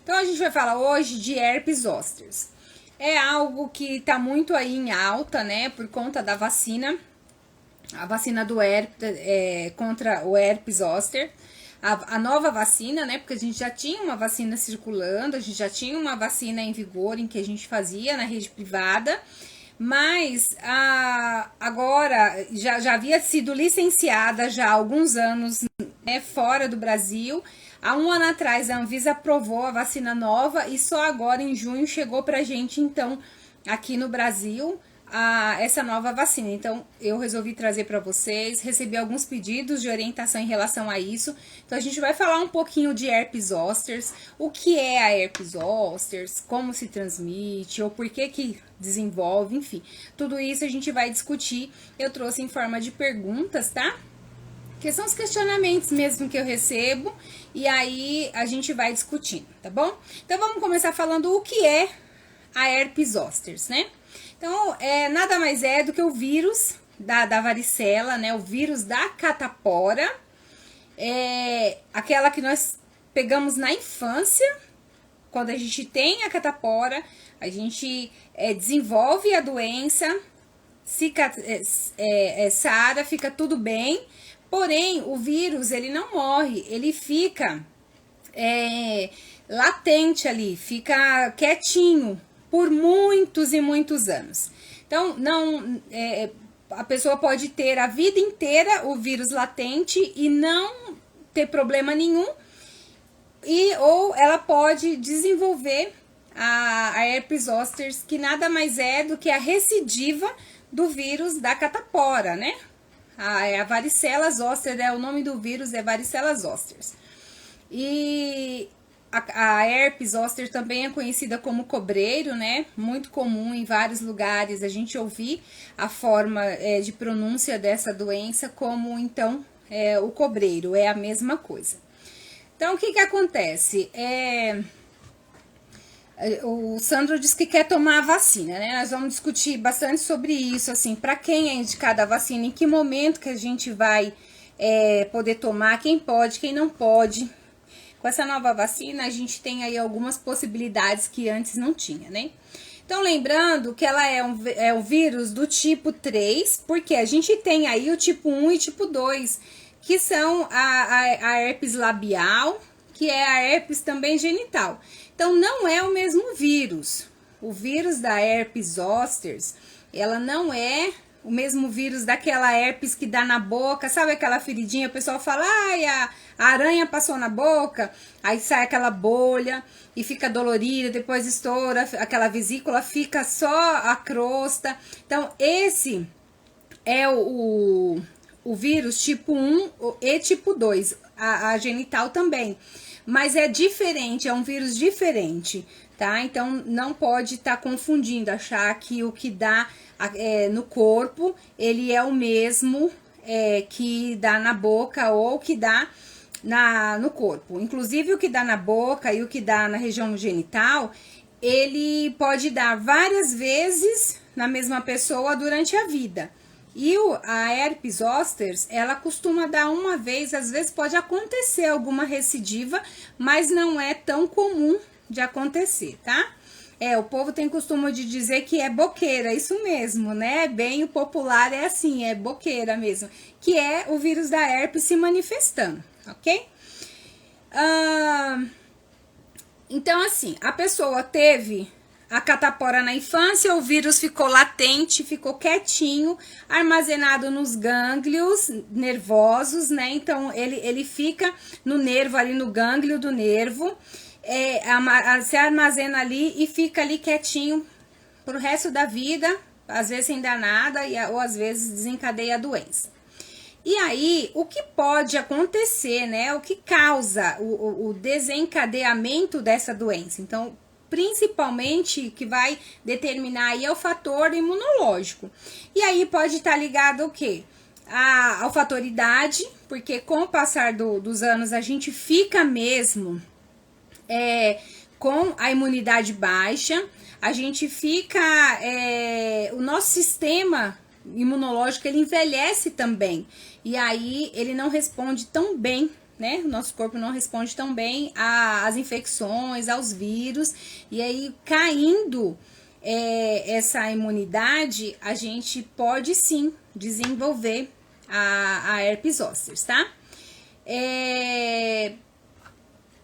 Então a gente vai falar hoje de herpes zosters. É algo que tá muito aí em alta, né, por conta da vacina. A vacina do herpes, contra o herpes zoster. A nova vacina, né, porque a gente já tinha uma vacina circulando, a gente já tinha uma vacina em vigor em que a gente fazia na rede privada. Mas agora já havia sido licenciada já há alguns anos, né, fora do Brasil. Há um ano atrás a Anvisa aprovou a vacina nova e só agora em junho chegou pra gente, então, aqui no Brasil, essa nova vacina. Então eu resolvi trazer para vocês, recebi alguns pedidos de orientação em relação a isso. Então a gente vai falar um pouquinho de herpes zosters, o que é a herpes zosters, como se transmite ou por que desenvolve, enfim. Tudo isso a gente vai discutir. Eu trouxe em forma de perguntas, tá? Que são os questionamentos mesmo que eu recebo e aí a gente vai discutindo, tá bom? Então vamos começar falando o que é a herpes zosters, né? Então, nada mais é do que o vírus da varicela, né? O vírus da catapora, aquela que nós pegamos na infância. Quando a gente tem a catapora, a gente desenvolve a doença, sara, fica tudo bem. Porém, o vírus, ele não morre, ele fica latente ali, fica quietinho por muitos e muitos anos. Então, a pessoa pode ter a vida inteira o vírus latente e não ter problema nenhum, ou ela pode desenvolver a herpes zosters, que nada mais é do que a recidiva do vírus da catapora, né? A varicela zoster, o nome do vírus é varicela zosters. E a herpes zoster também é conhecida como cobreiro, né? Muito comum em vários lugares a gente ouvir a forma de pronúncia dessa doença como, então, o cobreiro, é a mesma coisa. Então, o que acontece? O Sandro disse que quer tomar a vacina, né? Nós vamos discutir bastante sobre isso, assim, para quem é indicada a vacina, em que momento que a gente vai poder tomar, quem pode, quem não pode. Com essa nova vacina, a gente tem aí algumas possibilidades que antes não tinha, né? Então, lembrando que ela é um vírus do tipo 3, porque a gente tem aí o tipo 1 e tipo 2, que são a herpes labial, que é a herpes também genital. Então, não é o mesmo vírus. O vírus da herpes zosters, ela não é o mesmo vírus daquela herpes que dá na boca, sabe aquela feridinha? O pessoal fala, ai, a aranha passou na boca, aí sai aquela bolha e fica dolorida, depois estoura, aquela vesícula fica só a crosta. Então, esse é o vírus tipo 1 e tipo 2, a genital também. Mas é diferente, é um vírus diferente, tá? Então, não pode estar confundindo, achar que o que dá no corpo, ele é o mesmo que dá na boca ou que dá no corpo. Inclusive, o que dá na boca e o que dá na região genital, ele pode dar várias vezes na mesma pessoa durante a vida. E a herpes zosters, ela costuma dar uma vez, às vezes pode acontecer alguma recidiva, mas não é tão comum de acontecer, tá? O povo tem costume de dizer que é boqueira, isso mesmo, né? Bem, o popular é assim, é boqueira mesmo, que é o vírus da herpes se manifestando, ok? Então, assim, a pessoa teve a catapora na infância, o vírus ficou latente, ficou quietinho, armazenado nos gânglios nervosos, né? Então, ele fica no nervo, ali no gânglio do nervo, se armazena ali e fica ali quietinho pro resto da vida, às vezes sem dar nada, ou às vezes desencadeia a doença. E aí, o que pode acontecer, né? O que causa o desencadeamento dessa doença? Então, principalmente, que vai determinar aí é o fator imunológico. E aí pode estar ligado ao quê? Ao fator idade, porque com o passar dos anos a gente fica mesmo com a imunidade baixa, a gente fica, o nosso sistema imunológico, ele envelhece também, e aí ele não responde tão bem, né? O nosso corpo não responde tão bem às infecções, aos vírus. E aí, caindo essa imunidade, a gente pode sim desenvolver a herpes zoster, tá?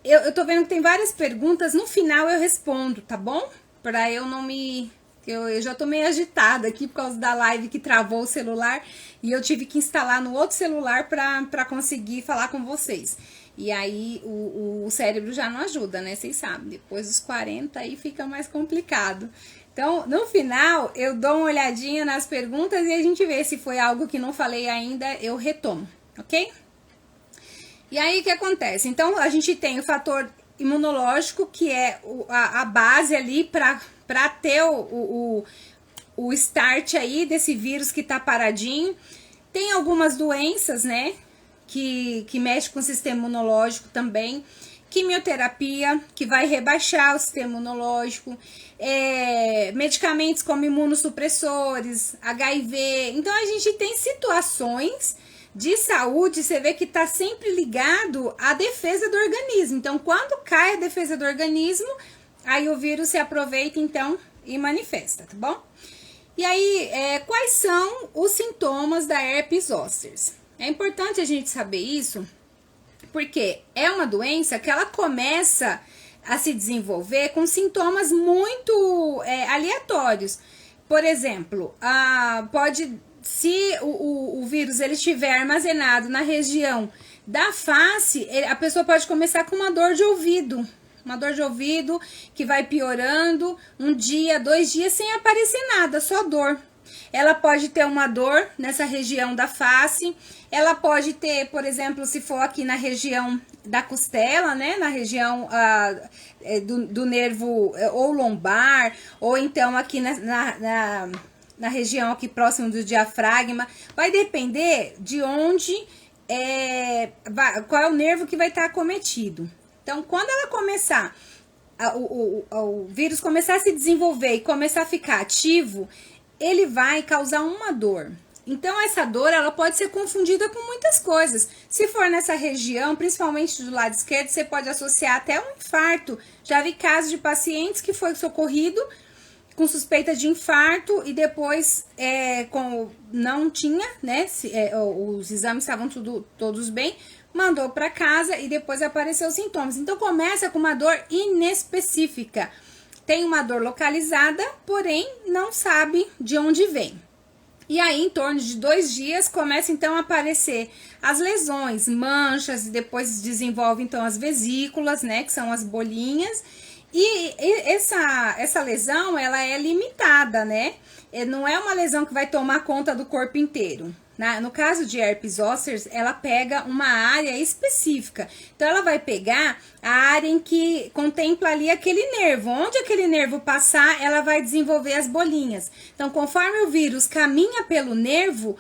Eu tô vendo que tem várias perguntas, no final eu respondo, tá bom? Pra eu não me... Eu já tô meio agitada aqui por causa da live que travou o celular e eu tive que instalar no outro celular pra conseguir falar com vocês. E aí o cérebro já não ajuda, né? Vocês sabem, depois dos 40 aí fica mais complicado. Então, no final, eu dou uma olhadinha nas perguntas e a gente vê se foi algo que não falei ainda, eu retomo, ok? E aí, o que acontece? Então, a gente tem o fator imunológico, que é a base ali para ter o start aí desse vírus que tá paradinho. Tem algumas doenças, né, que mexem com o sistema imunológico também. Quimioterapia, que vai rebaixar o sistema imunológico. Medicamentos como imunossupressores, HIV. Então, a gente tem situações de saúde, você vê que tá sempre ligado à defesa do organismo. Então, quando cai a defesa do organismo, aí o vírus se aproveita, então, e manifesta, tá bom? E aí, quais são os sintomas da herpes zoster? É importante a gente saber isso, porque é uma doença que ela começa a se desenvolver com sintomas muito aleatórios. Por exemplo, se o vírus ele estiver armazenado na região da face, a pessoa pode começar com uma dor de ouvido. Uma dor de ouvido que vai piorando 1 dia, 2 dias sem aparecer nada, só dor. Ela pode ter uma dor nessa região da face. Ela pode ter, por exemplo, se for aqui na região da costela, né? Na região do nervo ou lombar, ou então aqui na região aqui próximo do diafragma. Vai depender de onde, qual é o nervo que vai estar acometido. Então, quando ela começar, o vírus começar a se desenvolver e começar a ficar ativo, ele vai causar uma dor. Então, essa dor, ela pode ser confundida com muitas coisas. Se for nessa região, principalmente do lado esquerdo, você pode associar até um infarto. Já vi casos de pacientes que foi socorrido com suspeita de infarto e depois não tinha, né? Os exames estavam todos bem, mandou para casa e depois apareceu os sintomas. Então, começa com uma dor inespecífica. Tem uma dor localizada, porém, não sabe de onde vem. E aí, em torno de 2 dias, começa então a aparecer as lesões, manchas, e depois desenvolve então as vesículas, né? Que são as bolinhas. E essa lesão, ela é limitada, né? Não é uma lesão que vai tomar conta do corpo inteiro. No caso de herpes zoster, ela pega uma área específica. Então, ela vai pegar a área em que contempla ali aquele nervo. Onde aquele nervo passar, ela vai desenvolver as bolinhas. Então, conforme o vírus caminha pelo nervo,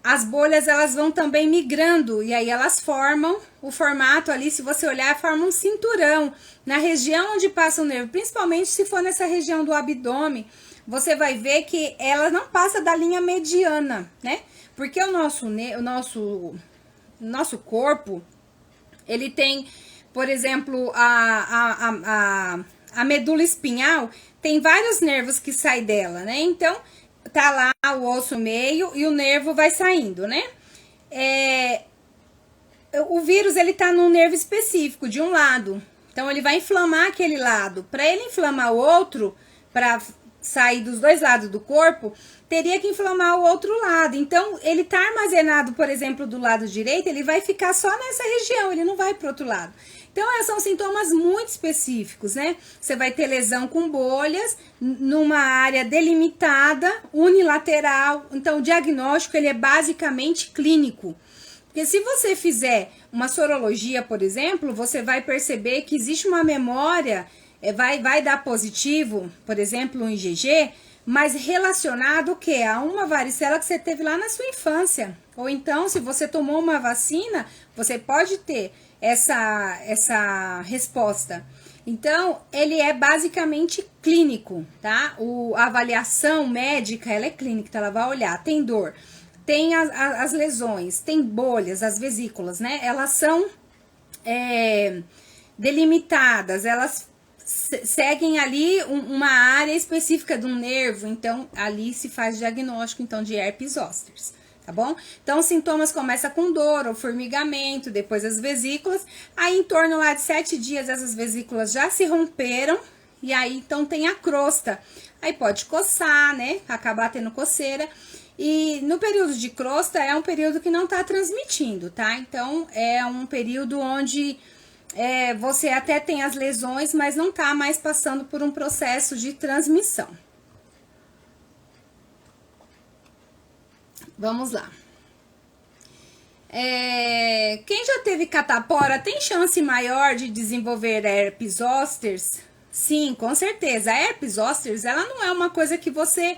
as bolhas elas vão também migrando. E aí, elas formam o formato ali, se você olhar, forma um cinturão. Na região onde passa o nervo, principalmente se for nessa região do abdômen, você vai ver que ela não passa da linha mediana, né? Porque o nosso corpo, ele tem, por exemplo, a medula espinhal, tem vários nervos que saem dela, né? Então, tá lá o osso meio e o nervo vai saindo, né? O vírus, ele tá num nervo específico, de um lado. Então, ele vai inflamar aquele lado. Para ele inflamar o outro, para sair dos 2 lados do corpo, teria que inflamar o outro lado. Então, ele tá armazenado, por exemplo, do lado direito, ele vai ficar só nessa região, ele não vai pro outro lado. Então, são sintomas muito específicos, né? Você vai ter lesão com bolhas, numa área delimitada, unilateral. Então, o diagnóstico, ele é basicamente clínico. Porque se você fizer uma sorologia, por exemplo, você vai perceber que existe uma memória, vai dar positivo, por exemplo, um IgG, mas relacionado o quê? A uma varicela que você teve lá na sua infância. Ou então, se você tomou uma vacina, você pode ter essa resposta. Então, ele é basicamente clínico, tá? A avaliação médica, ela é clínica, então ela vai olhar, tem dor, tem as lesões, tem bolhas, as vesículas, né? Elas são delimitadas, elas seguem ali uma área específica de um nervo, então ali se faz diagnóstico então de herpes zoster, tá bom? Então os sintomas começam com dor ou formigamento, depois as vesículas, aí em torno lá de 7 dias essas vesículas já se romperam, e aí então tem a crosta, aí pode coçar, né, acabar tendo coceira, e no período de crosta é um período que não tá transmitindo, tá? Então é um período onde você até tem as lesões, mas não tá mais passando por um processo de transmissão. Vamos lá. Quem já teve catapora tem chance maior de desenvolver herpes zoster? Sim, com certeza. A herpes zoster, ela não é uma coisa que você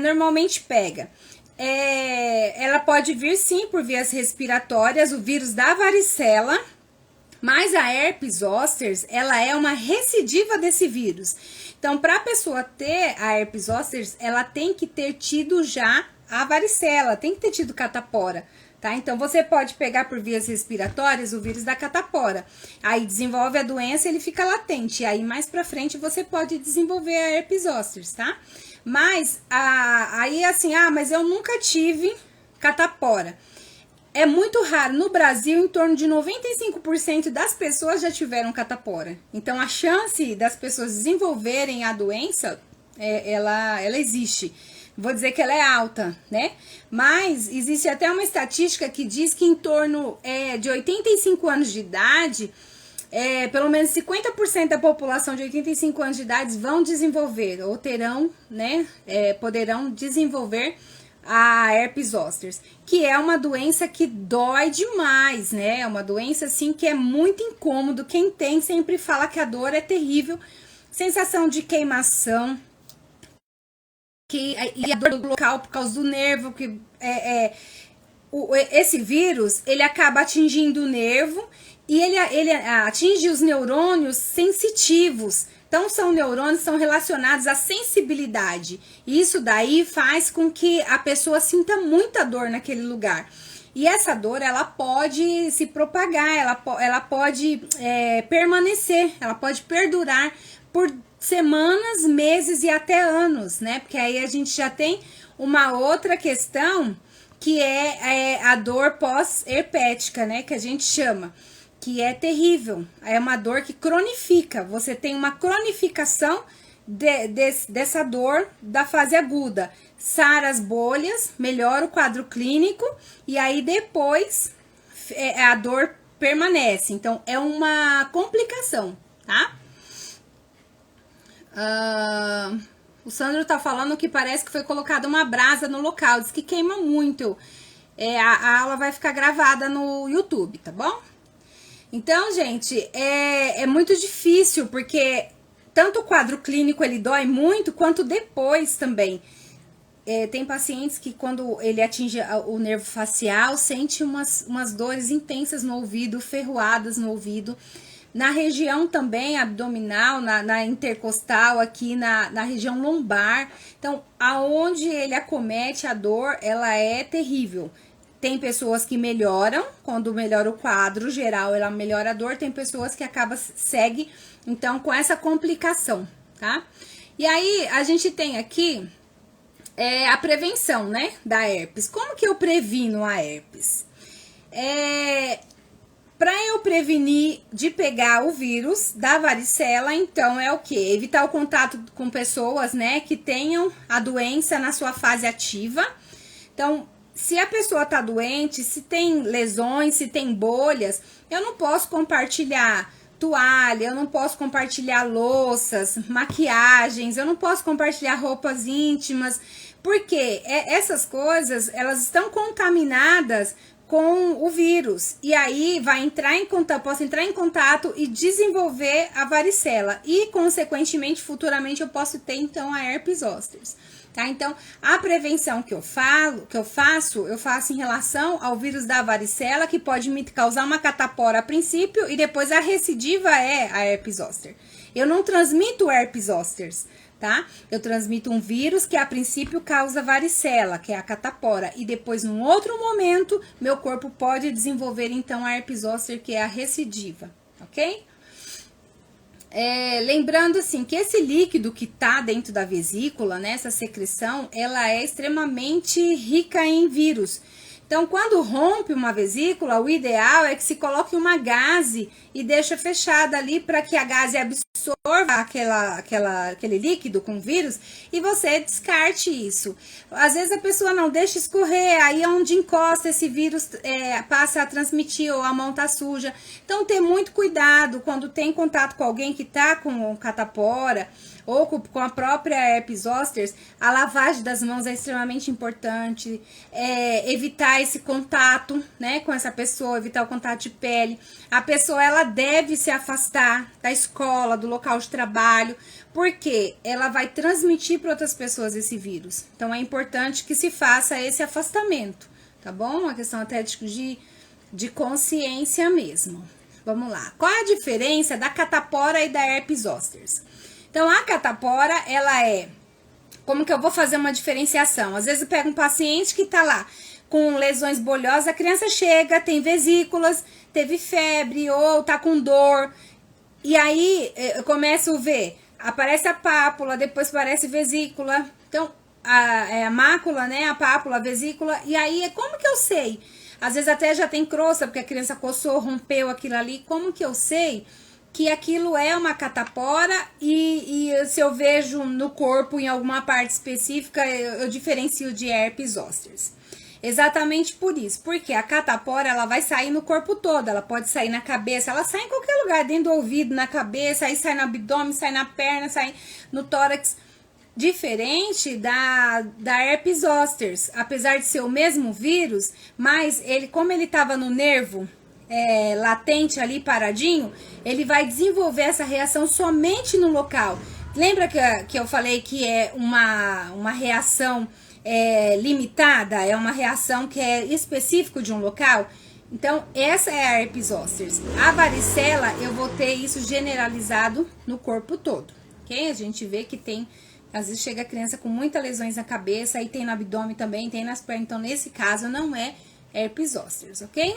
normalmente pega. Ela pode vir sim por vias respiratórias, o vírus da varicela, mas a herpes zoster, ela é uma recidiva desse vírus. Então, para a pessoa ter a herpes zoster, ela tem que ter tido já a varicela, tem que ter tido catapora, tá? Então, você pode pegar por vias respiratórias o vírus da catapora. Aí desenvolve a doença, ele fica latente. E aí, mais pra frente, você pode desenvolver a herpes zoster, tá? Mas, aí assim, mas eu nunca tive catapora. É muito raro. No Brasil, em torno de 95% das pessoas já tiveram catapora. Então, a chance das pessoas desenvolverem a doença, ela existe. Vou dizer que ela é alta, né? Mas existe até uma estatística que diz que em torno de 85 anos de idade, pelo menos 50% da população de 85 anos de idade vão desenvolver, ou terão, né? Poderão desenvolver a herpes zoster, que é uma doença que dói demais, né? É uma doença, assim, que é muito incômodo. Quem tem sempre fala que a dor é terrível. Sensação de queimação, e a dor do local por causa do nervo, que esse vírus, ele acaba atingindo o nervo e ele atinge os neurônios sensitivos. Então, são neurônios que são relacionados à sensibilidade. E isso daí faz com que a pessoa sinta muita dor naquele lugar. E essa dor, ela pode se propagar, ela pode permanecer, ela pode perdurar por semanas, meses e até anos, né? Porque aí a gente já tem uma outra questão, que é a dor pós-herpética, né? Que a gente chama, que é terrível. É uma dor que cronifica. Você tem uma cronificação dessa dor da fase aguda. Sara as bolhas, melhora o quadro clínico e aí depois a dor permanece. Então, é uma complicação, tá? O Sandro tá falando que parece que foi colocada uma brasa no local. Diz que queima muito. A aula vai ficar gravada no YouTube, tá bom? Então, gente, é muito difícil, porque tanto o quadro clínico ele dói muito, quanto depois também. Tem pacientes que quando ele atinge o nervo facial, sente umas dores intensas no ouvido, ferroadas no ouvido. Na região também abdominal, na intercostal, aqui na região lombar. Então, aonde ele acomete a dor, ela é terrível. Tem pessoas que melhoram, quando melhora o quadro geral, ela melhora a dor. Tem pessoas que segue, então, com essa complicação, tá? E aí, a gente tem aqui a prevenção, né, da herpes. Como que eu previno a herpes? Para eu prevenir de pegar o vírus da varicela, então é o quê? Evitar o contato com pessoas, né, que tenham a doença na sua fase ativa. Então, se a pessoa tá doente, se tem lesões, se tem bolhas, eu não posso compartilhar toalha, eu não posso compartilhar louças, maquiagens, eu não posso compartilhar roupas íntimas, porque essas coisas, elas estão contaminadas com o vírus, e aí posso entrar em contato e desenvolver a varicela, e consequentemente, futuramente, eu posso ter então a herpes zoster, tá? Então, a prevenção que eu faço em relação ao vírus da varicela, que pode me causar uma catapora a princípio, e depois a recidiva é a herpes zoster. Eu não transmito herpes zoster, tá? Eu transmito um vírus que a princípio causa varicela, que é a catapora, e depois num outro momento meu corpo pode desenvolver então a herpes zoster, que é a recidiva, ok? Lembrando assim que esse líquido que tá dentro da vesícula, né, essa secreção, ela é extremamente rica em vírus. Então, quando rompe uma vesícula, o ideal é que se coloque uma gaze e deixa fechada ali para que a gaze absorva aquele líquido com vírus e você descarte isso. Às vezes a pessoa não deixa escorrer, aí é onde encosta esse vírus, passa a transmitir ou a mão tá suja. Então, ter muito cuidado quando tem contato com alguém que tá com catapora ou com a própria herpes zoster, a lavagem das mãos é extremamente importante, evitar esse contato, né, com essa pessoa, evitar o contato de pele. A pessoa, ela deve se afastar da escola, do local de trabalho, porque ela vai transmitir para outras pessoas esse vírus. Então, é importante que se faça esse afastamento, tá bom? Uma questão até de consciência mesmo. Vamos lá. Qual é a diferença da catapora e da herpes zoster? Então, a catapora, ela como que eu vou fazer uma diferenciação? Às vezes eu pego um paciente que tá lá com lesões bolhosas, a criança chega, tem vesículas, teve febre ou tá com dor, e aí eu começo a ver, aparece a pápula, depois aparece vesícula, então a mácula, né, a pápula, a vesícula, e aí como que eu sei? Às vezes até já tem crosta, porque a criança coçou, rompeu aquilo ali, como que eu sei que aquilo é uma catapora e se eu vejo no corpo em alguma parte específica, eu diferencio de herpes zoster? Exatamente por isso, porque a catapora, ela vai sair no corpo todo, ela pode sair na cabeça, ela sai em qualquer lugar, dentro do ouvido, na cabeça, aí sai no abdômen, sai na perna, sai no tórax. Diferente da herpes zoster, apesar de ser o mesmo vírus, mas como ele estava no nervo, latente ali, paradinho, ele vai desenvolver essa reação somente no local. Lembra que eu falei que é uma reação limitada, é uma reação que é específico de um local? Então, essa é a herpes zoster. A varicela, eu vou ter isso generalizado no corpo todo, ok? A gente vê que tem, às vezes chega a criança com muitas lesões na cabeça, aí tem no abdômen também, tem nas pernas, então nesse caso não é herpes zoster, ok?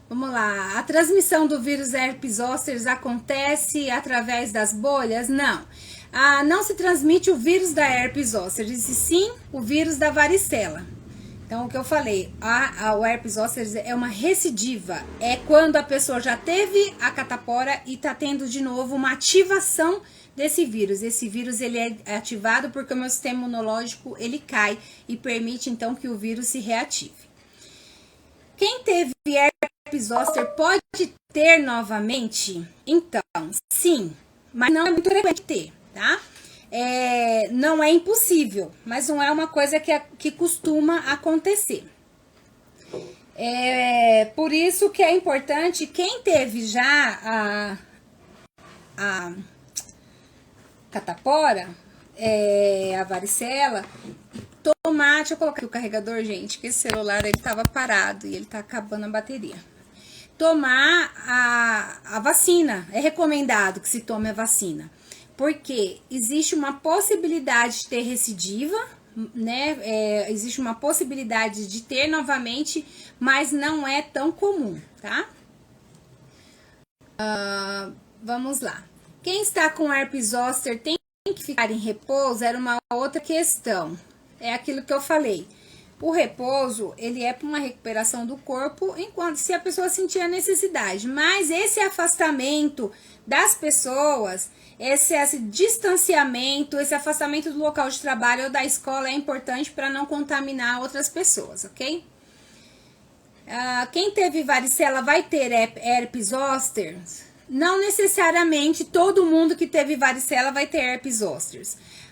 Vamos lá, a transmissão do vírus herpes zoster acontece através das bolhas? Não. Não se transmite o vírus da herpes zoster, e sim o vírus da varicela. Então, o que eu falei, o herpes zoster é uma recidiva, é quando a pessoa já teve a catapora e tá tendo de novo uma ativação desse vírus. Esse vírus, ele é ativado porque o meu sistema imunológico, ele cai e permite, então, que o vírus se reative. Quem teve herpes zoster pode ter novamente? Então, sim, mas não é muito frequente ter, tá? Não é impossível, mas não é uma coisa que costuma acontecer. Por isso que é importante, quem teve já a catapora, a varicela, tomar, deixa eu colocar aqui o carregador, gente, que esse celular ele tava parado e ele tá acabando a bateria. Tomar a vacina, é recomendado que se tome a vacina, porque existe uma possibilidade de ter recidiva, né, existe uma possibilidade de ter novamente, mas não é tão comum, tá? Vamos lá. Quem está com herpes zoster tem que ficar em repouso? Era uma outra questão. É aquilo que eu falei. O repouso, ele é para uma recuperação do corpo, enquanto se a pessoa sentir a necessidade. Mas esse afastamento das pessoas, esse distanciamento, esse afastamento do local de trabalho ou da escola é importante para não contaminar outras pessoas, ok? Quem teve varicela vai ter herpes zoster? Não necessariamente todo mundo que teve varicela vai ter herpes zoster,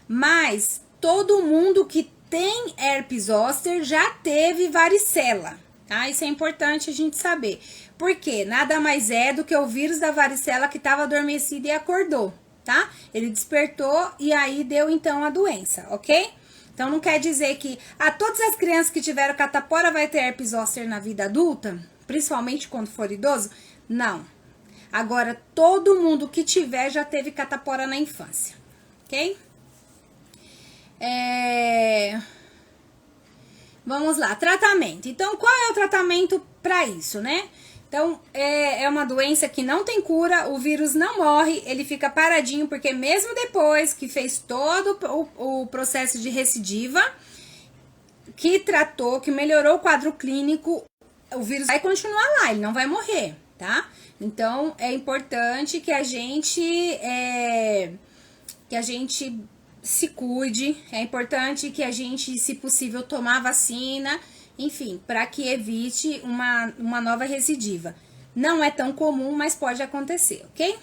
mas todo mundo que tem herpes zoster já teve varicela, tá? Isso é importante a gente saber, porque nada mais é do que o vírus da varicela que estava adormecido e acordou, tá? Ele despertou e aí deu então a doença, ok? Então não quer dizer que todas as crianças que tiveram catapora vai ter herpes zoster na vida adulta, principalmente quando for idoso? Não. Agora, todo mundo que tiver já teve catapora na infância, ok? Vamos lá, tratamento. Então, qual é o tratamento para isso, né? Então, é uma doença que não tem cura, o vírus não morre, ele fica paradinho, porque mesmo depois que fez todo o processo de recidiva, que tratou, que melhorou o quadro clínico, o vírus vai continuar lá, ele não vai morrer, tá? Então, é importante que a gente se cuide, é importante que a gente, se possível, tomar vacina, enfim, para que evite uma nova recidiva. Não é tão comum, mas pode acontecer, ok?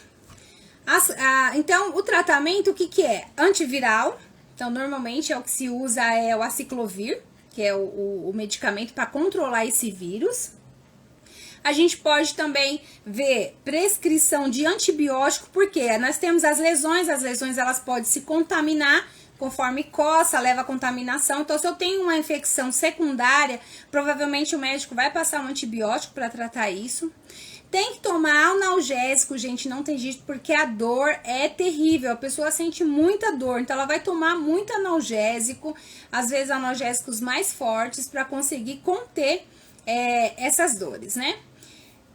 Então, o tratamento, o que é? Antiviral. Então, normalmente, o que se usa é o aciclovir, que é o medicamento para controlar esse vírus. A gente pode também ver prescrição de antibiótico, porque nós temos as lesões elas podem se contaminar, conforme coça, leva a contaminação. Então, se eu tenho uma infecção secundária, provavelmente o médico vai passar um antibiótico para tratar isso. Tem que tomar analgésico, gente, não tem jeito, porque a dor é terrível, a pessoa sente muita dor, então ela vai tomar muito analgésico, às vezes analgésicos mais fortes, para conseguir conter essas dores, né?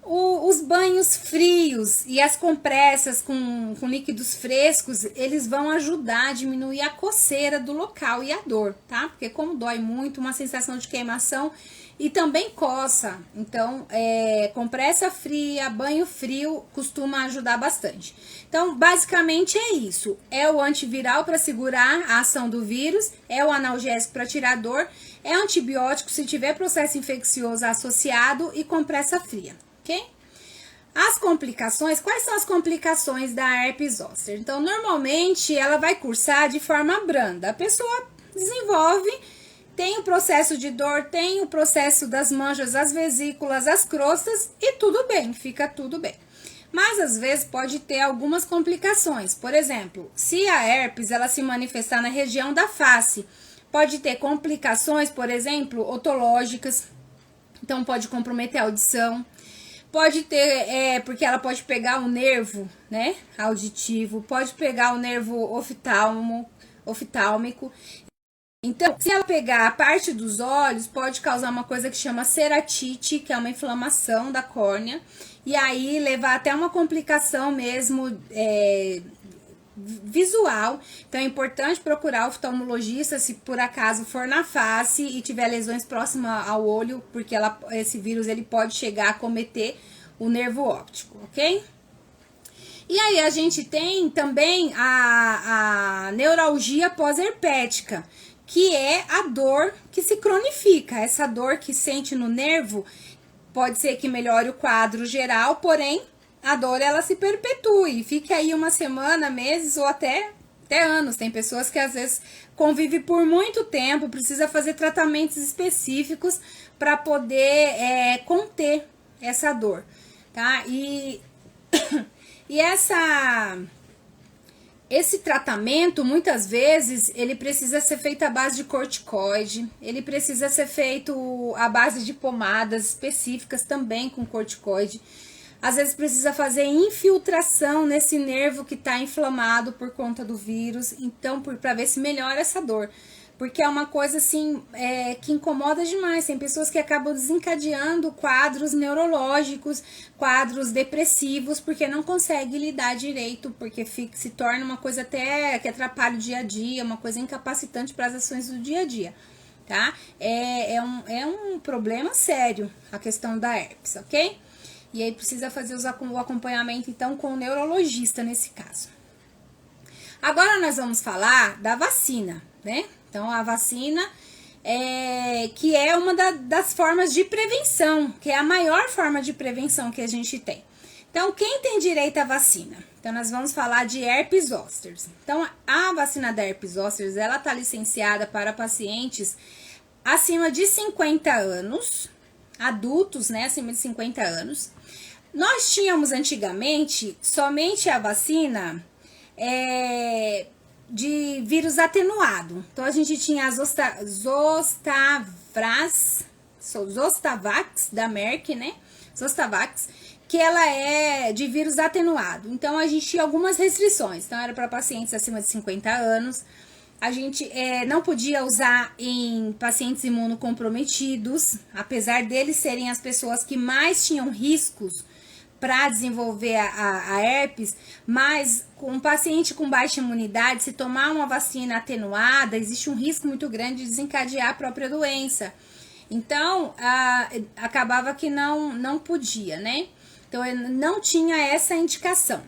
Os banhos frios e as compressas com líquidos frescos, eles vão ajudar a diminuir a coceira do local e a dor, tá? Porque como dói muito, uma sensação de queimação e também coça. Então, compressa fria, banho frio costuma ajudar bastante. Então, basicamente é isso. É o antiviral para segurar a ação do vírus, é o analgésico para tirar dor, é antibiótico se tiver processo infeccioso associado e compressa fria. Ok? As complicações, quais são as complicações da herpes zoster? Então, normalmente, ela vai cursar de forma branda. A pessoa desenvolve, tem o processo de dor, tem o processo das manchas, as vesículas, as crostas e tudo bem, fica tudo bem. Mas, às vezes, pode ter algumas complicações. Por exemplo, se a herpes ela se manifestar na região da face, pode ter complicações, por exemplo, otológicas. Então, pode comprometer a audição. Pode ter, porque ela pode pegar o nervo, né, auditivo, pode pegar o nervo oftálmico. Então, se ela pegar a parte dos olhos, pode causar uma coisa que chama ceratite, que é uma inflamação da córnea, e aí levar até uma complicação mesmo visual. Então, é importante procurar o oftalmologista se por acaso for na face e tiver lesões próximas ao olho, porque esse vírus ele pode chegar a acometer o nervo óptico, ok? E aí a gente tem também a neuralgia pós-herpética, que é a dor que se cronifica. Essa dor que sente no nervo pode ser que melhore o quadro geral, porém a dor ela se perpetue, fica aí uma semana, meses ou até anos. Tem pessoas que às vezes convivem por muito tempo, precisa fazer tratamentos específicos para poder conter essa dor, tá? E esse tratamento, muitas vezes, ele precisa ser feito à base de corticoide, ele precisa ser feito à base de pomadas específicas também com corticoide. Às vezes precisa fazer infiltração nesse nervo que está inflamado por conta do vírus, então, para ver se melhora essa dor. Porque é uma coisa assim, que incomoda demais. Tem pessoas que acabam desencadeando quadros neurológicos, quadros depressivos, porque não consegue lidar direito, porque se torna uma coisa até que atrapalha o dia a dia, uma coisa incapacitante para as ações do dia a dia, tá? É um problema sério a questão da herpes, ok? E aí precisa fazer o acompanhamento, então, com o neurologista nesse caso. Agora nós vamos falar da vacina, né? Então, a vacina, que é uma das formas de prevenção, que é a maior forma de prevenção que a gente tem. Então, quem tem direito à vacina? Então, nós vamos falar de herpes zoster. Então, a vacina da herpes zoster, ela está licenciada para pacientes acima de 50 anos, adultos, né, acima de 50 anos. Nós tínhamos antigamente somente a vacina de vírus atenuado. Então, a gente tinha a Zostavax da Merck, né? Zostavax, que ela é de vírus atenuado. Então, a gente tinha algumas restrições. Então, era para pacientes acima de 50 anos. A gente não podia usar em pacientes imunocomprometidos, apesar deles serem as pessoas que mais tinham riscos para desenvolver a herpes, mas com um paciente com baixa imunidade, se tomar uma vacina atenuada, existe um risco muito grande de desencadear a própria doença. Então, acabava que não podia, né? Então, não tinha essa indicação.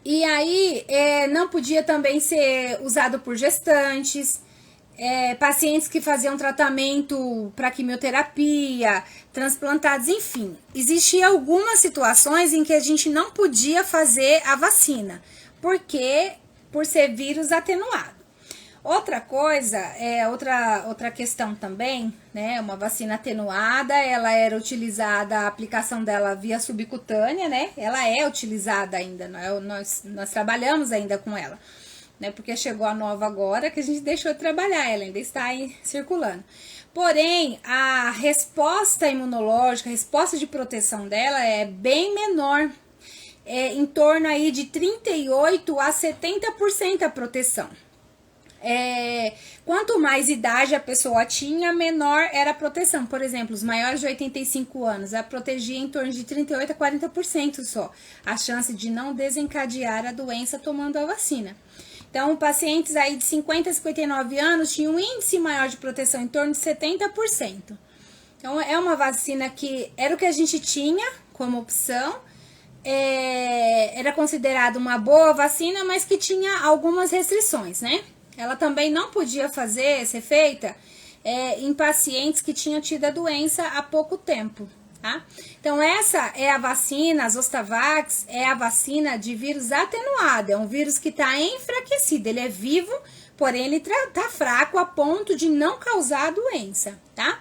E aí, não podia também ser usado por gestantes, pacientes que faziam tratamento para quimioterapia, transplantados, enfim. Existiam algumas situações em que a gente não podia fazer a vacina, por ser vírus atenuado. Outra coisa, outra questão também, né, uma vacina atenuada, ela era utilizada, a aplicação dela via subcutânea, né, ela é utilizada ainda, nós trabalhamos ainda com ela, né, porque chegou a nova agora que a gente deixou de trabalhar, ela ainda está aí circulando. Porém, a resposta imunológica, a resposta de proteção dela é bem menor, em torno aí de 38% a 70% a proteção. Quanto mais idade a pessoa tinha, menor era a proteção. Por exemplo, os maiores de 85 anos, a protegia em torno de 38% a 40% só a chance de não desencadear a doença tomando a vacina. Então, pacientes aí de 50 a 59 anos tinham um índice maior de proteção, em torno de 70%. Então, é uma vacina que era o que a gente tinha como opção, era considerada uma boa vacina, mas que tinha algumas restrições, né? Ela também não podia ser feita em pacientes que tinham tido a doença há pouco tempo, tá? Então, essa é a vacina, a Zostavax, é a vacina de vírus atenuado, é um vírus que está enfraquecido, ele é vivo, porém ele tá fraco a ponto de não causar a doença, tá?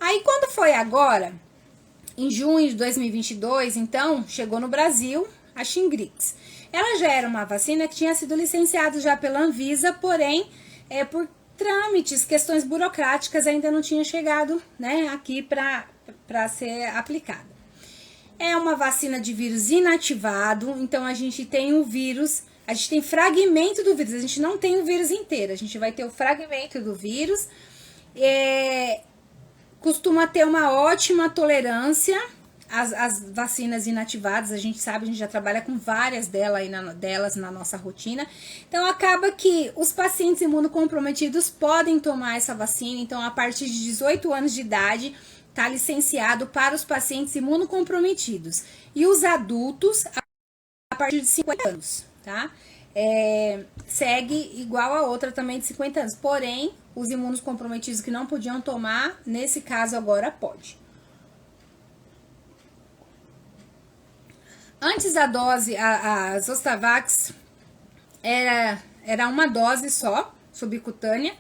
Aí, quando foi agora, em junho de 2022, então, chegou no Brasil a Shingrix. Ela já era uma vacina que tinha sido licenciada já pela Anvisa, porém, por trâmites, questões burocráticas, ainda não tinha chegado, né, aqui para ser aplicada. É uma vacina de vírus inativado, então a gente tem o vírus, a gente tem fragmento do vírus, a gente não tem o vírus inteiro, a gente vai ter o fragmento do vírus, costuma ter uma ótima tolerância. As vacinas inativadas, a gente sabe, a gente já trabalha com várias delas na nossa rotina. Então, acaba que os pacientes imunocomprometidos podem tomar essa vacina. Então, a partir de 18 anos de idade, está licenciado para os pacientes imunocomprometidos. E os adultos, a partir de 50 anos, tá? Segue igual a outra também de 50 anos. Porém, os imunocomprometidos que não podiam tomar, nesse caso agora pode. Antes da dose, a Zostavax era uma dose só, subcutânea.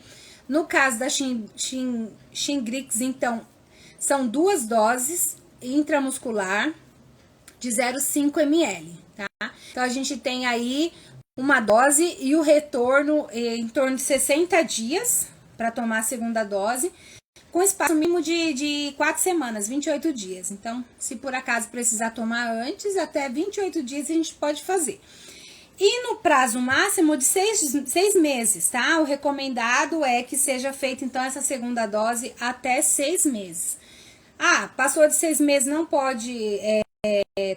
No caso da Shingrix, então, são 2 doses intramuscular de 0,5 ml, tá? Então, a gente tem aí uma dose e o retorno em torno de 60 dias para tomar a segunda dose, com espaço mínimo de 4 semanas, 28 dias. Então, se por acaso precisar tomar antes, até 28 dias a gente pode fazer. E no prazo máximo de 6 meses, tá? O recomendado é que seja feita, então, essa segunda dose até 6 meses. Passou de 6 meses, não pode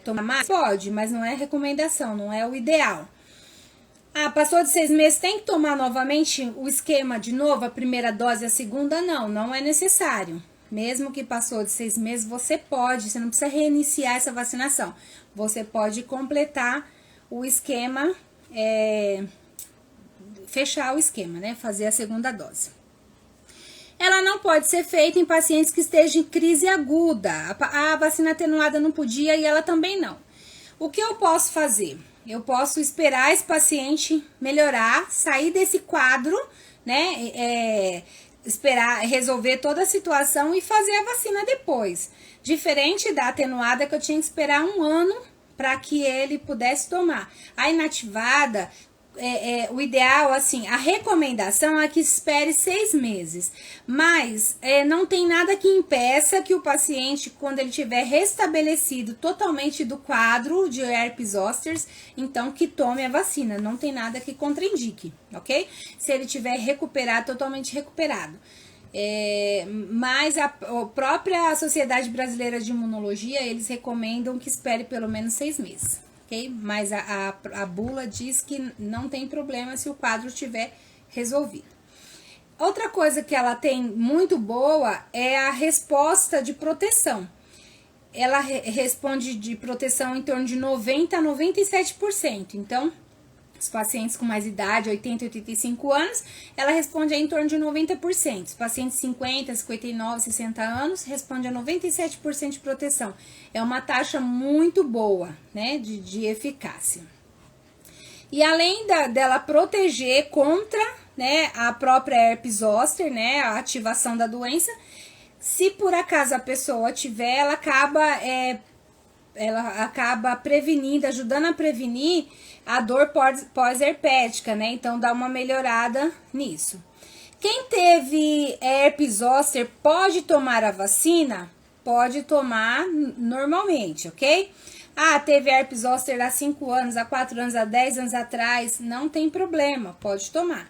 tomar mais? Pode, mas não é recomendação, não é o ideal. Passou de 6 meses, tem que tomar novamente o esquema de novo, a primeira dose e a segunda? Não é necessário. Mesmo que passou de 6 meses, você não precisa reiniciar essa vacinação. Você pode completar o esquema, fechar o esquema, né? Fazer a segunda dose. Ela não pode ser feita em pacientes que estejam em crise aguda. A vacina atenuada não podia e ela também não. O que eu posso fazer? Eu posso esperar esse paciente melhorar, sair desse quadro, né? Esperar resolver toda a situação e fazer a vacina depois. Diferente da atenuada, que eu tinha que esperar 1 ano para que ele pudesse tomar. A inativada, o ideal, assim, a recomendação é que espere 6 meses, mas não tem nada que impeça que o paciente, quando ele tiver restabelecido totalmente do quadro de herpes zoster, então que tome a vacina, não tem nada que contraindique, ok? Se ele tiver recuperado, totalmente recuperado. Mas a própria Sociedade Brasileira de Imunologia, eles recomendam que espere pelo menos 6 meses. Okay? Mas a bula diz que não tem problema se o quadro estiver resolvido. Outra coisa que ela tem muito boa é a resposta de proteção. Ela responde de proteção em torno de 90% a 97%. Então, os pacientes com mais idade, 80 e 85 anos, ela responde em torno de 90%. Os pacientes 50, 59, 60 anos, responde a 97% de proteção. É uma taxa muito boa, né, de eficácia. E além dela proteger contra, né, a própria herpes zoster, né, a ativação da doença, se por acaso a pessoa tiver, ela acaba prevenindo, ajudando a prevenir a dor pós-herpética, né? Então dá uma melhorada nisso. Quem teve herpes zoster pode tomar a vacina? Pode tomar normalmente, ok? Ah, teve herpes zoster há 5 anos, há 4 anos, há 10 anos atrás, não tem problema, pode tomar.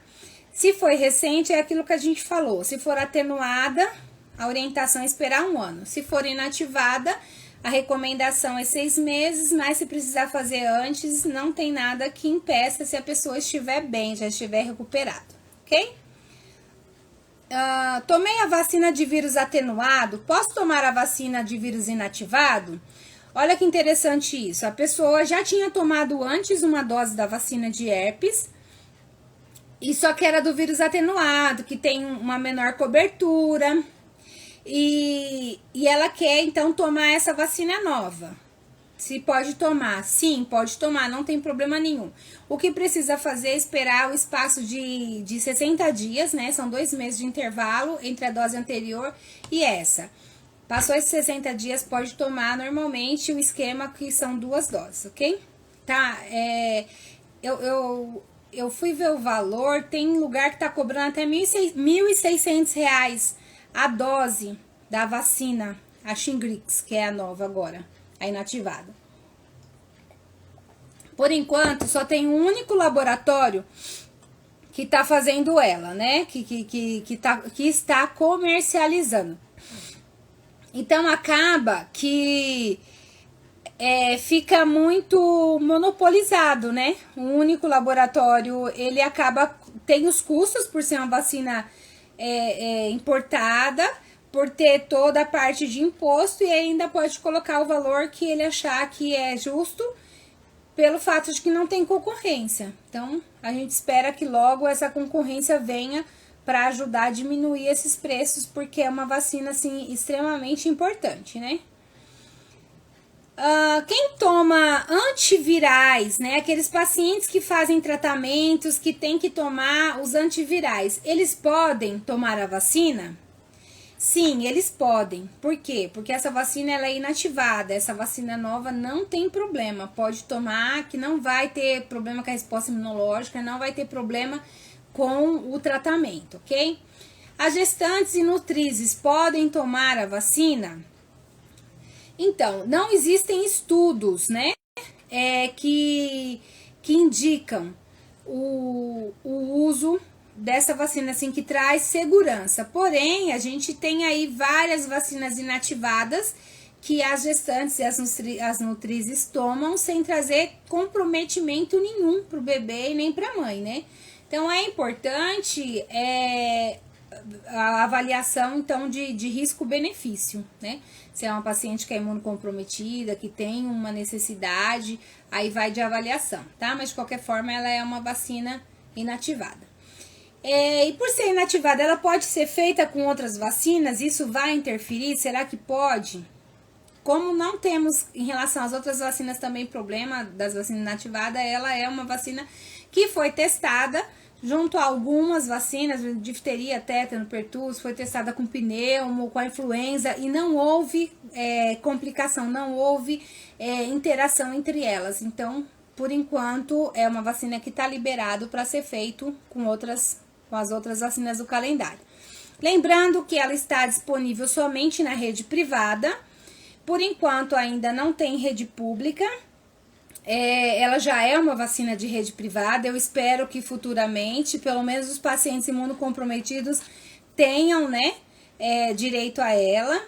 Se foi recente, é aquilo que a gente falou. Se for atenuada, a orientação é esperar 1 ano. Se for inativada, a recomendação é 6 meses, mas se precisar fazer antes, não tem nada que impeça se a pessoa estiver bem, já estiver recuperado, ok? Tomei a vacina de vírus atenuado, posso tomar a vacina de vírus inativado? Olha que interessante isso, a pessoa já tinha tomado antes uma dose da vacina de herpes, e só que era do vírus atenuado, que tem uma menor cobertura. E ela quer, então, tomar essa vacina nova. Se pode tomar? Sim, pode tomar, não tem problema nenhum. O que precisa fazer é esperar o espaço de 60 dias, né? São 2 meses de intervalo entre a dose anterior e essa. Passou esses 60 dias, pode tomar normalmente o esquema que são 2 doses, ok? Tá, eu fui ver o valor, tem lugar que tá cobrando até R$1.600 a dose da vacina, a Shingrix, que é a nova agora, a inativada. Por enquanto, só tem um único laboratório que tá fazendo ela, né? Que está comercializando. Então, acaba que fica muito monopolizado, né? Um único laboratório, ele tem os custos por ser uma vacina importada, por ter toda a parte de imposto, e ainda pode colocar o valor que ele achar que é justo, pelo fato de que não tem concorrência. Então, a gente espera que logo essa concorrência venha para ajudar a diminuir esses preços, porque é uma vacina, assim, extremamente importante, né? Quem toma antivirais, né? Aqueles pacientes que fazem tratamentos, que tem que tomar os antivirais, eles podem tomar a vacina? Sim, eles podem. Por quê? Porque essa vacina ela é inativada, essa vacina nova não tem problema. Pode tomar, que não vai ter problema com a resposta imunológica, não vai ter problema com o tratamento, ok? As gestantes e nutrizes podem tomar a vacina? Então, não existem estudos, né, que indicam o uso dessa vacina, assim, que traz segurança. Porém, a gente tem aí várias vacinas inativadas que as gestantes e as nutrizes tomam sem trazer comprometimento nenhum para o bebê e nem para a mãe, né? Então, é importante a avaliação, então, de risco-benefício, né? Se é uma paciente que é imunocomprometida, que tem uma necessidade, aí vai de avaliação, tá? Mas, de qualquer forma, ela é uma vacina inativada. E por ser inativada, ela pode ser feita com outras vacinas? Isso vai interferir? Será que pode? Como não temos, em relação às outras vacinas, também problema das vacinas inativadas, ela é uma vacina que foi testada junto a algumas vacinas, difteria, tétano, pertussis, foi testada com pneumo, com a influenza, e não houve complicação, não houve interação entre elas. Então, por enquanto, é uma vacina que está liberado para ser feito com as outras vacinas do calendário. Lembrando que ela está disponível somente na rede privada, por enquanto ainda não tem rede pública. Ela já é uma vacina de rede privada, eu espero que futuramente, pelo menos os pacientes imunocomprometidos tenham, né, direito a ela.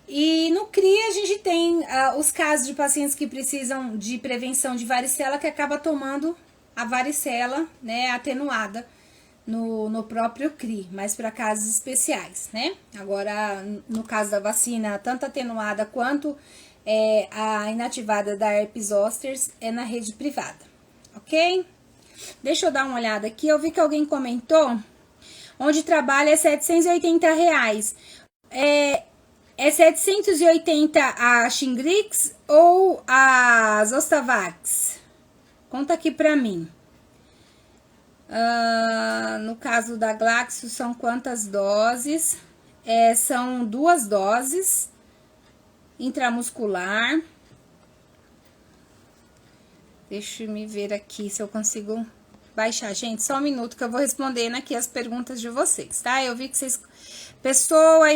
E no CRI a gente tem os casos de pacientes que precisam de prevenção de varicela, que acaba tomando a varicela, né, atenuada no próprio CRI, mas para casos especiais, né? Agora, no caso da vacina, tanto atenuada quanto a inativada da herpes zoster é na rede privada, ok? Deixa eu dar uma olhada aqui, eu vi que alguém comentou, onde trabalha é R$780. É 780 a Shingrix ou a Zostavax? Conta aqui pra mim. No caso da Glaxo, são quantas doses? São 2 doses intramuscular. Deixa eu me ver aqui se eu consigo baixar. Gente, só um minuto que eu vou respondendo aqui as perguntas de vocês, tá? Eu vi que vocês... Pessoa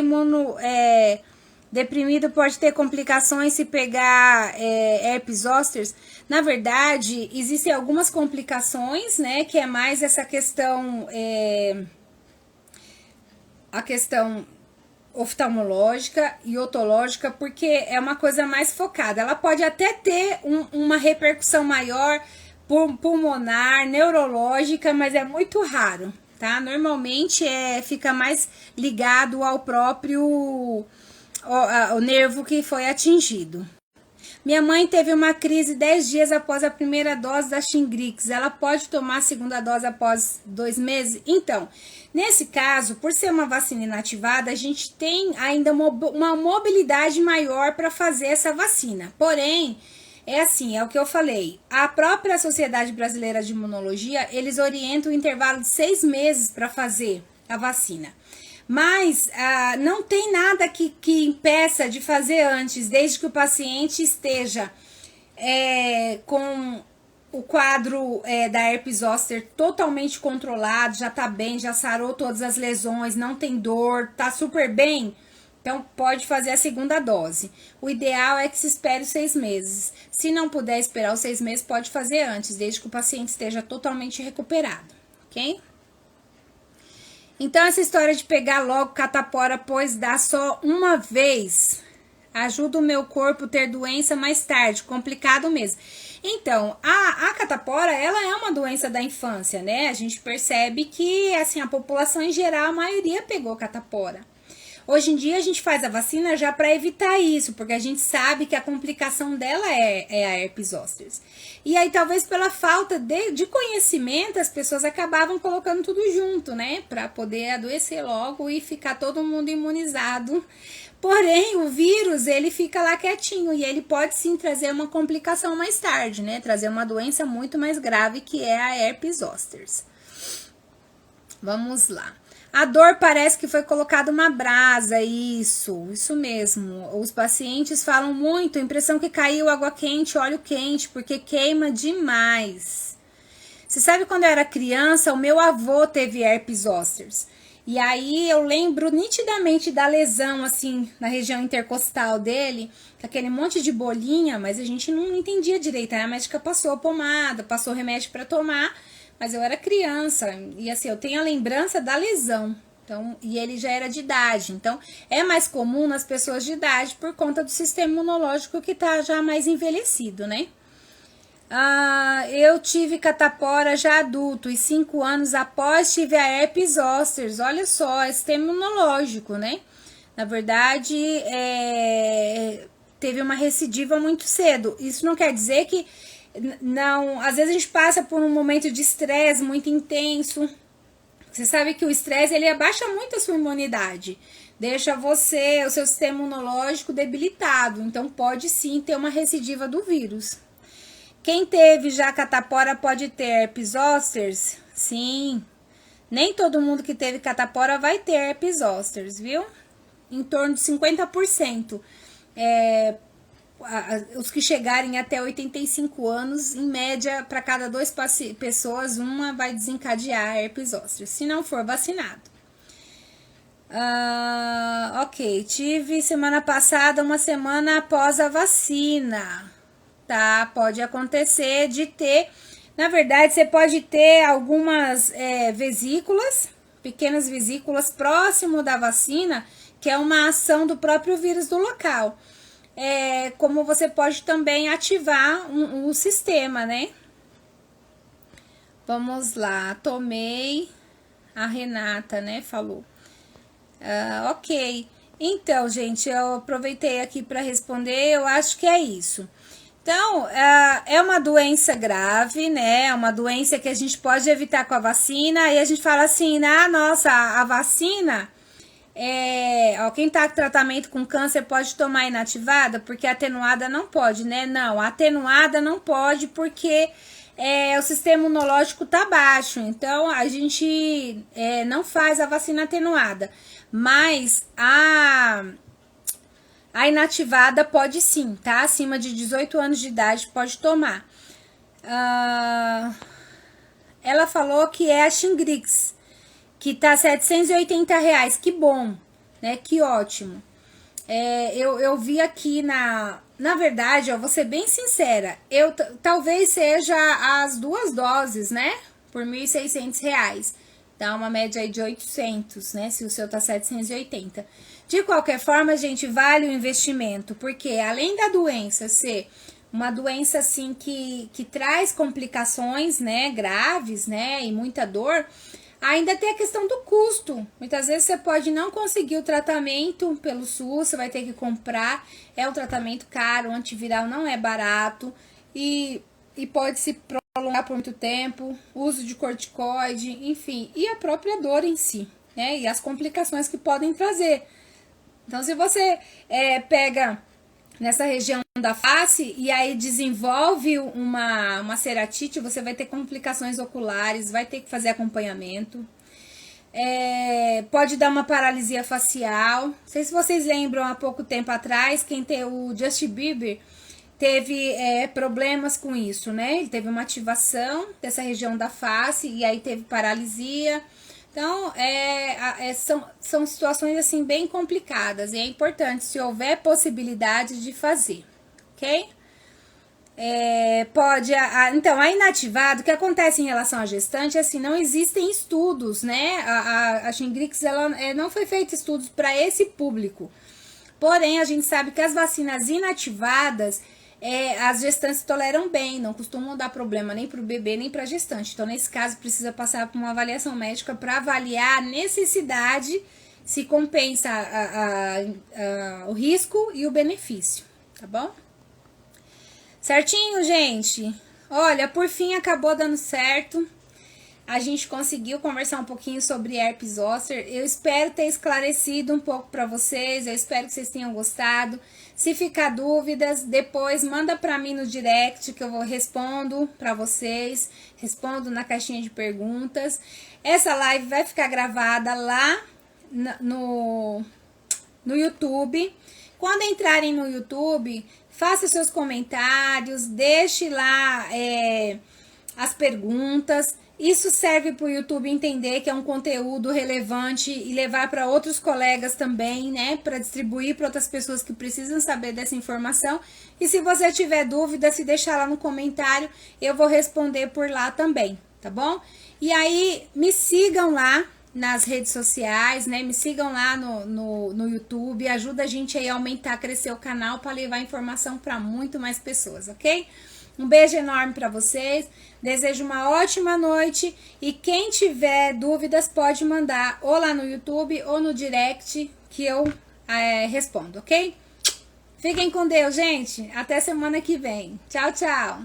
deprimida pode ter complicações se pegar herpes zoster. Na verdade, existem algumas complicações, né? Que é mais essa questão... a questão oftalmológica e otológica, porque é uma coisa mais focada. Ela pode até ter uma repercussão maior pulmonar, neurológica, mas é muito raro, tá? Normalmente fica mais ligado ao próprio o nervo que foi atingido. Minha mãe teve uma crise 10 dias após a primeira dose da Shingrix. Ela pode tomar a segunda dose após 2 meses? Então, nesse caso, por ser uma vacina inativada, a gente tem ainda uma mobilidade maior para fazer essa vacina. Porém, é o que eu falei, a própria Sociedade Brasileira de Imunologia, eles orientam o intervalo de 6 meses para fazer a vacina. Mas não tem nada que impeça de fazer antes, desde que o paciente esteja com o quadro da herpes zoster totalmente controlado, já tá bem, já sarou todas as lesões, não tem dor, tá super bem. Então, pode fazer a segunda dose. O ideal é que se espere os 6 meses. Se não puder esperar os 6 meses, pode fazer antes, desde que o paciente esteja totalmente recuperado, ok? Então, essa história de pegar logo catapora, pois dá só uma vez, ajuda o meu corpo a ter doença mais tarde, complicado mesmo. Então, a catapora, ela é uma doença da infância, né? A gente percebe que, assim, a população em geral, a maioria pegou catapora. Hoje em dia, a gente faz a vacina já para evitar isso, porque a gente sabe que a complicação dela é a herpes zoster. E aí, talvez pela falta de conhecimento, as pessoas acabavam colocando tudo junto, né? Para poder adoecer logo e ficar todo mundo imunizado. Porém, o vírus, ele fica lá quietinho e ele pode sim trazer uma complicação mais tarde, né? Trazer uma doença muito mais grave, que é a herpes zoster. Vamos lá. A dor parece que foi colocada uma brasa, isso mesmo. Os pacientes falam muito, impressão que caiu água quente, óleo quente, porque queima demais. Você sabe, quando eu era criança, o meu avô teve herpes zoster. E aí eu lembro nitidamente da lesão, assim, na região intercostal dele, aquele monte de bolinha, mas a gente não entendia direito. Aí a médica passou a pomada, passou remédio para tomar. Mas eu era criança e assim, eu tenho a lembrança da lesão, então, e ele já era de idade. Então, é mais comum nas pessoas de idade por conta do sistema imunológico que tá já mais envelhecido, né? Eu tive catapora já adulto e 5 anos após tive a herpes zoster. Olha só, é sistema imunológico, né? Na verdade, teve uma recidiva muito cedo. Isso não quer dizer que não, às vezes a gente passa por um momento de estresse muito intenso. Você sabe que o estresse, ele abaixa muito a sua imunidade, deixa o seu sistema imunológico debilitado. Então pode sim ter uma recidiva do vírus. Quem teve já catapora pode ter herpes zoster? Sim. Nem todo mundo que teve catapora vai ter herpes zoster, viu? Em torno de 50%. os que chegarem até 85 anos, em média, para cada 2 pessoas, uma vai desencadear herpes zoster, se não for vacinado. Ok, tive semana passada, uma semana após a vacina, tá? Pode acontecer de ter, na verdade, você pode ter algumas vesículas, pequenas vesículas próximo da vacina, que é uma ação do próprio vírus do local. Como você pode também ativar o sistema, né? Vamos lá, tomei, a Renata, né, falou. Ok, então, gente, eu aproveitei aqui para responder, eu acho que é isso. Então, é uma doença grave, né? É uma doença que a gente pode evitar com a vacina. E a gente fala assim, nossa, a vacina, quem tá com tratamento com câncer pode tomar inativada, porque atenuada não pode, né? Não, atenuada não pode porque o sistema imunológico tá baixo. Então, a gente não faz a vacina atenuada. Mas a inativada pode sim, tá? Acima de 18 anos de idade pode tomar. Ela falou que é a Shingrix, que tá R$780. Que bom, né? Que ótimo. Eu vi aqui na verdade, vou ser bem sincera, talvez seja as 2 doses, né? Por R$1.600. Dá uma média aí de 800, né? Se o seu tá 780. De qualquer forma, gente, vale o investimento, porque além da doença ser uma doença assim que traz complicações, né, graves, né, e muita dor, ainda tem a questão do custo. Muitas vezes você pode não conseguir o tratamento pelo SUS, você vai ter que comprar, é um tratamento caro, o antiviral não é barato e pode se prolongar por muito tempo, uso de corticoide, enfim, e a própria dor em si, né, e as complicações que podem trazer. Então, se você pega nessa região da face e aí desenvolve uma ceratite, você vai ter complicações oculares, vai ter que fazer acompanhamento. Pode dar uma paralisia facial. Não sei se vocês lembram, há pouco tempo atrás, quem tem o Justin Bieber teve problemas com isso, né? Ele teve uma ativação dessa região da face e aí teve paralisia. Então, são situações assim bem complicadas e é importante, se houver possibilidade de fazer, ok? Então, a inativada, o que acontece em relação à gestante, assim, não existem estudos, né? A Shingrix, ela não foi feito estudos para esse público. Porém, a gente sabe que as vacinas inativadas, as gestantes toleram bem, não costumam dar problema nem para o bebê, nem para a gestante. Então, nesse caso, precisa passar por uma avaliação médica para avaliar a necessidade, se compensa o risco e o benefício, tá bom? Certinho, gente? Olha, por fim, acabou dando certo. A gente conseguiu conversar um pouquinho sobre herpes zoster. Eu espero ter esclarecido um pouco para vocês. Eu espero que vocês tenham gostado. Se ficar dúvidas, depois manda para mim no direct que eu respondo para vocês. Respondo na caixinha de perguntas. Essa live vai ficar gravada lá no YouTube. Quando entrarem no YouTube, faça seus comentários, deixe lá as perguntas. Isso serve para o YouTube entender que é um conteúdo relevante e levar para outros colegas também, né? Para distribuir para outras pessoas que precisam saber dessa informação. E se você tiver dúvida, se deixar lá no comentário, eu vou responder por lá também, tá bom? E aí, me sigam lá nas redes sociais, né? Me sigam lá no YouTube. Ajuda a gente aí a aumentar, crescer o canal para levar informação para muito mais pessoas, ok? Um beijo enorme para vocês, desejo uma ótima noite e quem tiver dúvidas pode mandar ou lá no YouTube ou no direct que eu respondo, ok? Fiquem com Deus, gente. Até semana que vem. Tchau, tchau.